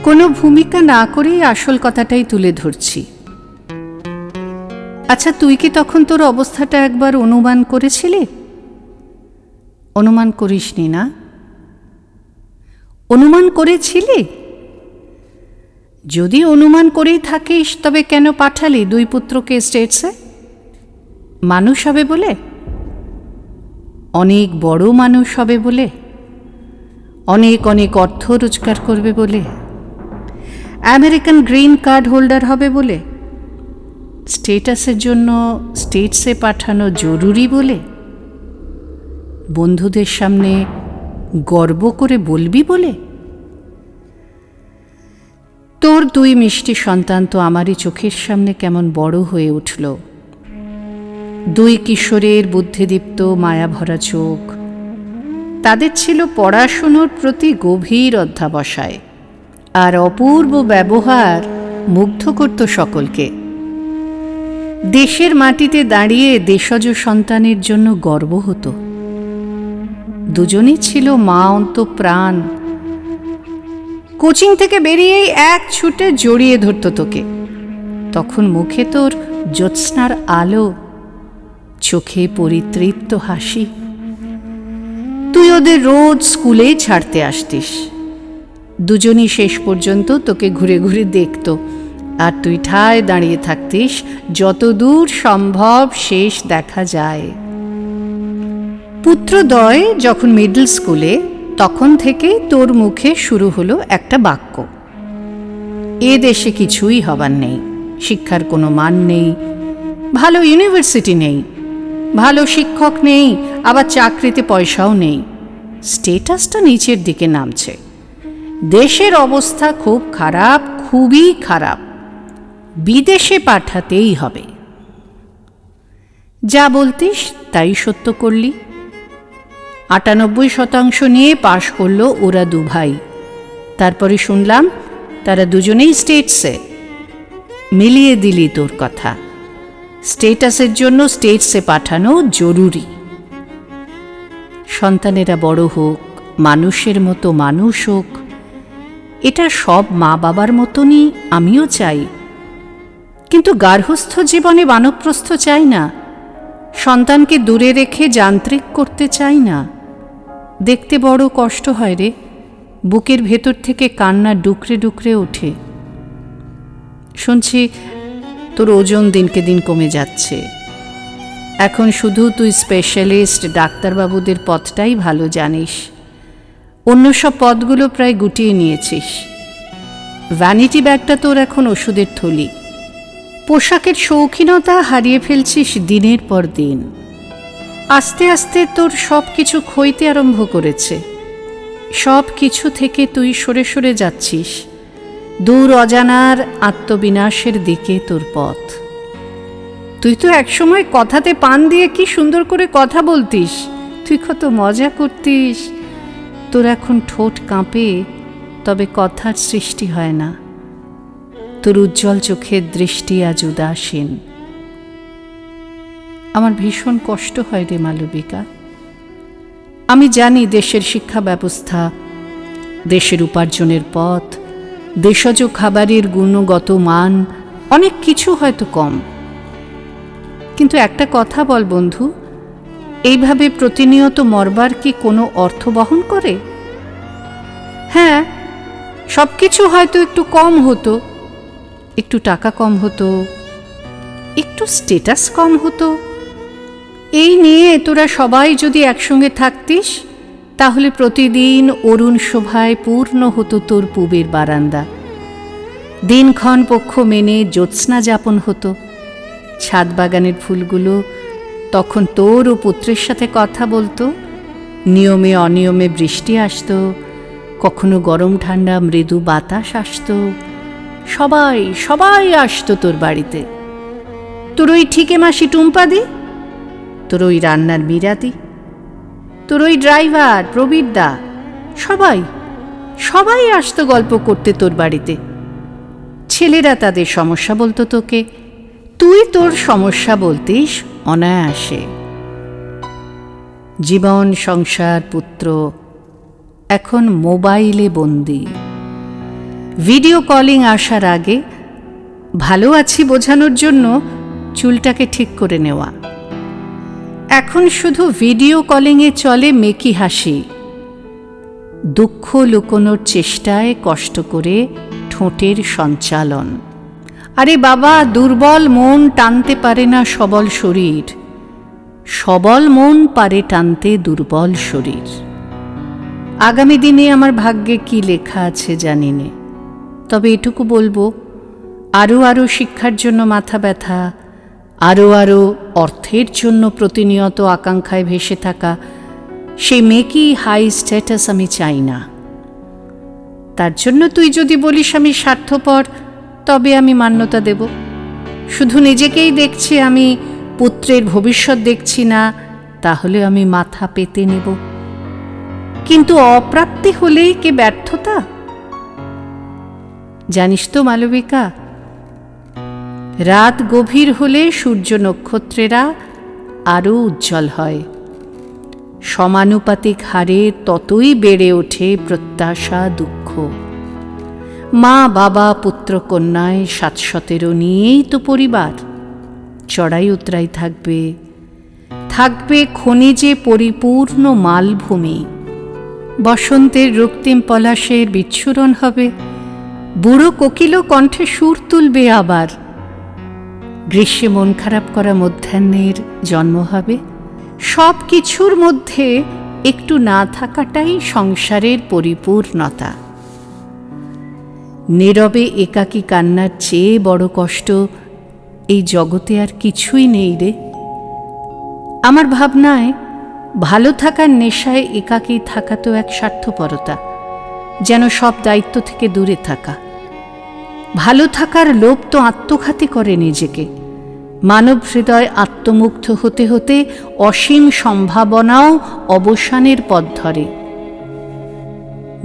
কোনো ভূমিকা না করেই আসল কথাটাই তুলে ধরছি। আচ্ছা, তুই কি তখন তোর অবস্থাটা একবার অনুমান করেছিলি? অনুমান করিসনি না? অনুমান করেছিলি? যদি অনুমান করেই থাকিস তবে কেন পাঠালি দুই পুত্রকে স্টেটসে? মানুষ হবে বলে? অনেক বড় মানুষ হবে বলে? অনেক অনেক অর্থ রোজগার করবে বলে? আমেরিকান গ্রিন কার্ড হোল্ডার হবে বলে? স্টেটাসের জন্য স্টেটসে পাঠানো জরুরি বলে? বন্ধুদের সামনে গর্ব করে বলবি বলে? তোর দুই মিষ্টি সন্তান তো আমারই চোখের সামনে কেমন বড় হয়ে উঠল। দুই কিশোরের বুদ্ধিদীপ্ত মায়াভরা চোখ, তাদের ছিল পড়াশুনোর প্রতি গভীর অধ্যাবসায়, আর অপূর্ব ব্যবহার মুগ্ধ করত সকলকে। দেশের মাটিতে দাঁড়িয়ে দেশজ সন্তানের জন্য গর্ব হতো। দুজনই ছিল মা অন্তঃপ্রাণ। কোচিং থেকে বেরিয়েই এক ছুটে জড়িয়ে ধরত তোকে। তখন মুখে তোর জ্যোৎস্নার আলো, চোখে পরিতৃপ্ত হাসি। তুই ওদের রোজ স্কুলে ছাড়তে আসতিস। দুজনই শেষ পর্যন্ত তোকে ঘুরে ঘুরে দেখত, আর তুই ঠায় দাঁড়িয়ে থাকতিস যতদূর সম্ভব শেষ দেখা যায়। পুত্রদ্বয় যখন মিডল স্কুলে, তখন থেকেই তোর মুখে শুরু হলো একটা বাক্য: এ দেশে কিছুই হবার নেই, শিক্ষার কোনো মান নেই, ভালো ইউনিভার্সিটি নেই, ভালো শিক্ষক নেই, আবার চাকরিতে পয়সাও নেই, স্টেটাসটা নিচের দিকে নামছে, দেশের অবস্থা খুব খারাপ, খুবই খারাপ, বিদেশে পাঠাতেই হবে। যা বলতিস তাই সত্য করলি। 98% নিয়ে পাশ করলো ওরা দু ভাই। তারপরে শুনলাম তারা দুজনেই স্টেটসে। মিলিয়ে দিলি তোর কথা। স্টেটাসের জন্য স্টেটসে পাঠানো জরুরি। সন্তানেরা বড় হোক, মানুষের মতো মানুষ হোক, এটা সব মা বাবার মতনই আমিও চাই। কিন্তু গার্হস্থ্য জীবনে বানপ্রস্থ চাই না। সন্তানকে দূরে রেখে যান্ত্রিক করতে চাই না। দেখতে বড় কষ্ট হয় রে, বুকের ভেতর থেকে কান্না ডুকরে ডুকরে ওঠে। শুনছি তোর ওজন দিনকে দিন কমে যাচ্ছে। এখন শুধু তুই স্পেশালিস্ট ডাক্তারবাবুদের পথটাই ভালো জানিস, অন্য সব পদগুলো প্রায় গুটিয়ে নিয়েছিস। ভ্যানিটি ব্যাগটা তোর এখন ওষুধের থলি। পোশাকের শৌখিনতা হারিয়ে ফেলছিস দিনের পর দিন। আস্তে আস্তে তোর সব কিছু ক্ষইতে আরম্ভ করেছে। সব কিছু থেকে তুই সরে সরে যাচ্ছিস। দূর অজানার আত্মবিনাশের দিকে তোর পথ। তুই তো একসময় কথাতে পান দিয়ে কি সুন্দর করে কথা বলতিস, তুই কত মজা করতিস। তোর এখন ঠোঁট কাঁপে, তবে কথার সৃষ্টি হয় না। তোর উজ্জ্বল চোখের দৃষ্টি আজ উদাসীন। আমার ভীষণ কষ্ট হয় রে মালবিকা। আমি জানি দেশের শিক্ষা ব্যবস্থা, দেশের উপার্জনের পথ, দেশজ খাবারের গুণগত মান, অনেক কিছু হয়তো কম। কিন্তু একটা কথা বল বন্ধু, এইভাবে প্রতিনিয়ত মরবার কি কোনো অর্থ বহন করে? হ্যাঁ, সব কিছু হয়তো একটু কম হতো, একটু টাকা কম হতো, একটু স্টেটাস কম হতো। এই নিয়ে তোরা সবাই যদি একসঙ্গে থাকতিস, তাহলে প্রতিদিন অরুণ শোভায় পূর্ণ হতো তোর পুবের বারান্দা। দিনক্ষণ পক্ষ মেনে জ্যোৎস্না যাপন হতো। ছাদ বাগানের ফুলগুলো তখন তোর ও পুত্রের সাথে কথা বলতো। নিয়মে অনিয়মে বৃষ্টি আসতো, কখনো গরম ঠান্ডা মৃদু বাতাস আসতো। সবাই সবাই আসতো তোর বাড়িতে। তোর ওই ঠিকে মাসি টুম্পাদি, তোর ওই রান্নার মীরাদি, তোর ওই ড্রাইভার প্রবীরদা, সবাই সবাই আসতো গল্প করতে তোর বাড়িতে। ছেলেরা তাদের সমস্যা বলতো তোকে, তুই তোর সমস্যা বলতিস অনায়াসে। জীবন, সংসার, পুত্র এখন মোবাইলে বন্দী। ভিডিও কলিং আসার আগে ভালো আছি বোঝানোর জন্য চুলটাকে ঠিক করে নেওয়া। এখন শুধু ভিডিও কলিংয়ে চলে মেকি হাসি, দুঃখ লুকোনোর চেষ্টায় কষ্ট করে ঠোঁটের সঞ্চালন। আরে বাবা, দুর্বল মন টানতে পারে না সবল শরীর, সবল মন পারে টানতে দুর্বল শরীর। আগামী দিনে আমার ভাগ্যে কি লেখা আছে জানি নে, তবে এটুকু বলবো, আরও আরও শিক্ষার জন্য মাথা ব্যথা, আরও আরও অর্থের জন্য প্রতিনিয়ত আকাঙ্ক্ষায় ভেসে থাকা সেই মেকি হাই স্ট্যাটাস আমি চাই না। তার জন্য তুই যদি বলিস আমি স্বার্থপর, তবে আমি মান্যতা দেব। শুধু নিজেকেই দেখছি, আমি পুত্রের ভবিষ্যৎ দেখছি না, তাহলে আমি মাথা পেতে নেব। কিন্তু অপ্রাপ্তি হলেই কে ব্যর্থতা? জানিস তো মালবিকা, রাত গভীর হলে সূর্য নক্ষত্রেরা আরও উজ্জ্বল হয়, সমানুপাতিক হারে ততই বেড়ে ওঠে প্রত্যাশা, দুঃখ। মা বাবা পুত্র কন্যায় 7-17 নিয়েই তো পরিবার। চড়াই উতরাই থাকবে, থাকবে খনিজে পরিপূর্ণ মালভূমি। বসন্তের রক্তিম পলাশের বিচ্ছুরণ হবে, বুড়ো কোকিলও কণ্ঠে সুর তুলবে আবার। গ্রীষ্মে মন খারাপ করা মধ্যাহ্নের জন্ম হবে। সব কিছুর মধ্যে একটু না থাকাটাই সংসারের পরিপূর্ণতা। নীরবে একাকী কান্নার চেয়ে বড় কষ্ট এই জগতে আর কিছুই নেই রে। আমার ভাবনায় ভালো থাকার নেশায় একাকী থাকা তো এক স্বার্থপরতা, যেন সব দায়িত্ব থেকে দূরে থাকা। ভালো থাকার লোভ তো আত্মঘাতী করে নিজেকে। মানব হৃদয় আত্মমুগ্ধ হতে হতে অসীম সম্ভাবনাও অবসানের পথ ধরে।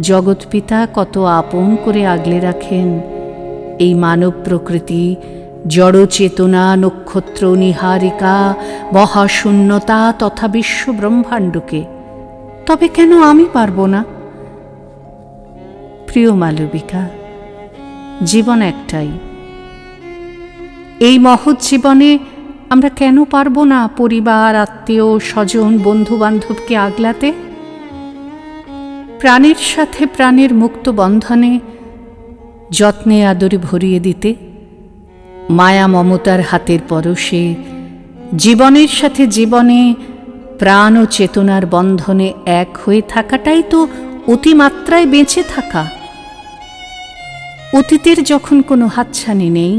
জগৎপিতা কত আপন করে আগলে রাখেন এই মানব প্রকৃতি, জড় চেতনা, নক্ষত্র নিহারিকা, মহাশূন্যতা তথা বিশ্ব ব্রহ্মাণ্ডকে। তবে কেন আমি পারব না? প্রিয় মালবিকা, জীবন একটাই। এই মহৎ জীবনে আমরা কেন পারব না পরিবার, আত্মীয় স্বজন, বন্ধু বান্ধবকে আগলাতে? প্রাণের সাথে প্রাণের মুক্ত বন্ধনে যত্নে আদরে ভরিয়ে দিতে, মায়া মমতার হাতের পরশে জীবনের সাথে জীবনে প্রাণ ও চেতনার বন্ধনে এক হয়ে থাকাটাই তো অতিমাত্রায় বেঁচে থাকা। অতীতের যখন কোনো হাতছানি নেই,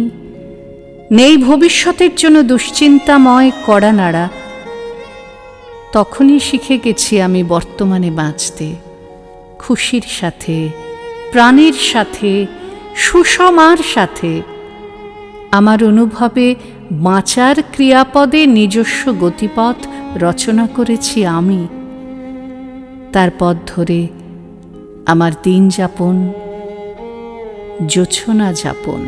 নেই ভবিষ্যতের জন্য দুশ্চিন্তাময় কড়া নাড়া, তখনই শিখে গেছি আমি বর্তমানে বাঁচতে, খুশির সাথে, প্রাণের সাথে, সুষমার সাথে। আমার অনুভবে বাঁচার ক্রিয়াপদে নিজস্ব গতিপথ রচনা করেছি আমি। তার পথ ধরে আমার দিন যাপন, জোছনা যাপন।